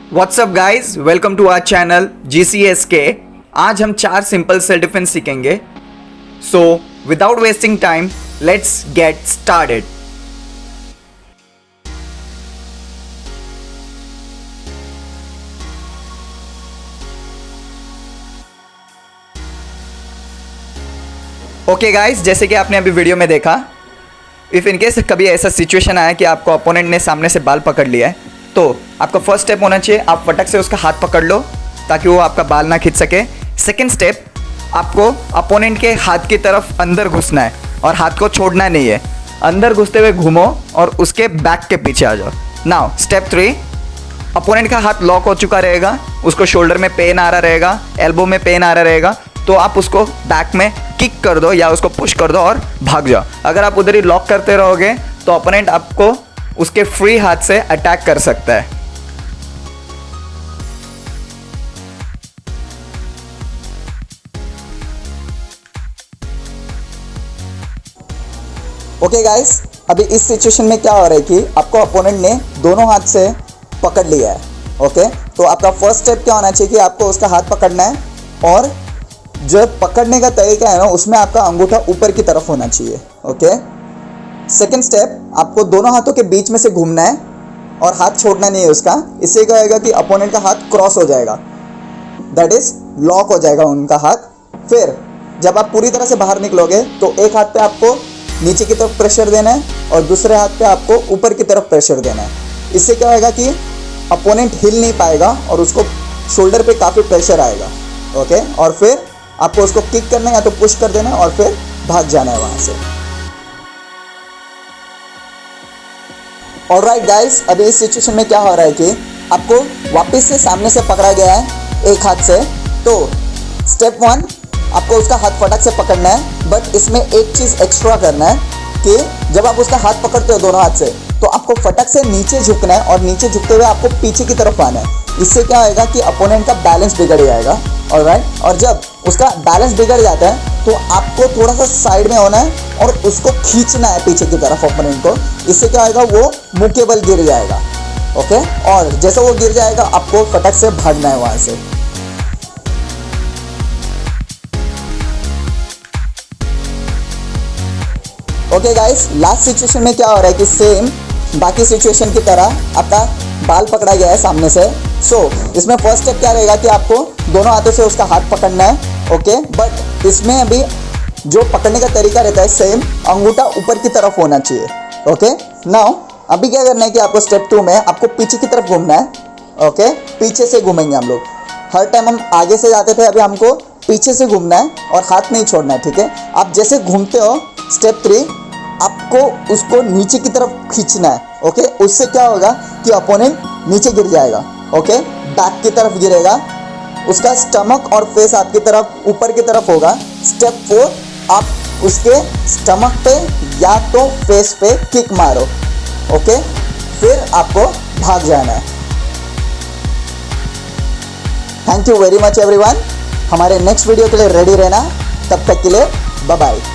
WhatsApp guys, welcome to our channel GCSK। आज हम 4 simple self defence सीखेंगे। So without wasting time let's get started. Okay guys, जैसे कि आपने अभी वीडियो में देखा, इफ़ इनकेस कभी ऐसा सिचुएशन आया कि आपको अपोनेंट ने सामने से बाल पकड़ लिया है, तो आपका फर्स्ट स्टेप होना चाहिए आप फटक से उसका हाथ पकड़ लो ताकि वो आपका बाल ना खींच सके। सेकंड स्टेप, आपको अपोनेंट के हाथ की तरफ अंदर घुसना है और हाथ को छोड़ना नहीं है। अंदर घुसते हुए घूमो और उसके बैक के पीछे आ जाओ। नाउ स्टेप 3, अपोनेंट का हाथ लॉक हो चुका रहेगा, उसको शोल्डर में पेन आ रहा रहेगा, एल्बो में पेन आ रहा रहेगा, तो आप उसको बैक में किक कर दो या उसको पुश कर दो और भाग जाओ। अगर आप उधर ही लॉक करते रहोगे तो अपोनेंट आपको उसके फ्री हाथ से अटैक कर सकता है। ओके गाइस, अभी इस सिचुएशन में क्या हो रहा है कि आपको अपोनेंट ने दोनों हाथ से पकड़ लिया है। ओके, तो आपका फर्स्ट स्टेप क्या होना चाहिए कि आपको उसका हाथ पकड़ना है और जो पकड़ने का तरीका है ना, उसमें आपका अंगूठा ऊपर की तरफ होना चाहिए। ओके, सेकेंड स्टेप, आपको दोनों हाथों के बीच में से घूमना है और हाथ छोड़ना नहीं है उसका। इससे क्या होगा कि अपोनेंट का हाथ क्रॉस हो जाएगा, दैट इज लॉक हो जाएगा उनका हाथ। फिर जब आप पूरी तरह से बाहर निकलोगे तो एक हाथ पे आपको नीचे की तरफ प्रेशर देना है और दूसरे हाथ पे आपको ऊपर की तरफ प्रेशर देना है। इससे क्या होगा कि अपोनेंट हिल नहीं पाएगा और उसको शोल्डर पे काफ़ी प्रेशर आएगा। ओके, और फिर आपको उसको किक करना है या तो पुश कर देना है और फिर भाग जाना है वहाँ से। ऑलराइट गाइस, अभी इस सिचुएशन में क्या हो रहा है कि आपको वापस से सामने से पकड़ा गया है एक हाथ से। तो स्टेप 1, आपको उसका हाथ फटक से पकड़ना है, बट इसमें एक चीज़ एक्स्ट्रा करना है कि जब आप उसका हाथ पकड़ते हो दोनों हाथ से, तो आपको फटक से नीचे झुकना है और नीचे झुकते हुए आपको पीछे की तरफ आना है। इससे क्या होगा कि अपोनेंट का बैलेंस बिगड़ जाएगा। ऑलराइट, और जब उसका बैलेंस बिगड़ जाता है तो आपको थोड़ा सा साइड में होना है और उसको खींचना है पीछे की तरफ अपोनेंट को। इससे क्या होगा, वो मुंह के बल गिर जाएगा। ओके, और जैसे वो गिर जाएगा आपको फटक से भागना है वहां से। ओके गाइस, लास्ट सिचुएशन में क्या हो रहा है कि सेम बाकी सिचुएशन की तरह आपका बाल पकड़ा गया है सामने से। सो इसमें फर्स्ट स्टेप क्या रहेगा कि आपको दोनों हाथों से उसका हाथ पकड़ना है। ओके, बट इसमें अभी जो पकड़ने का तरीका रहता है सेम, अंगूठा ऊपर की तरफ होना चाहिए। ओके, नाउ अभी क्या करना है कि आपको स्टेप 2 में आपको पीछे की तरफ घूमना है। ओके, पीछे से घूमेंगे हम लोग। हर टाइम हम आगे से जाते थे, अभी हमको पीछे से घूमना है और हाथ नहीं छोड़ना है। ठीक है, आप जैसे घूमते हो स्टेप 3, आपको उसको नीचे की तरफ खींचना है। ओके, उससे क्या होगा कि अपोनेंट नीचे गिर जाएगा। ओके, बैक की तरफ गिरेगा, उसका स्टमक और फेस आपकी तरफ ऊपर की तरफ होगा। स्टेप 4, आप उसके स्टमक पे या तो फेस पे किक मारो। ओके, फिर आपको भाग जाना है। Thank you very much everyone. हमारे नेक्स्ट वीडियो के लिए रेडी रहना। तब तक के लिए बाय बाय।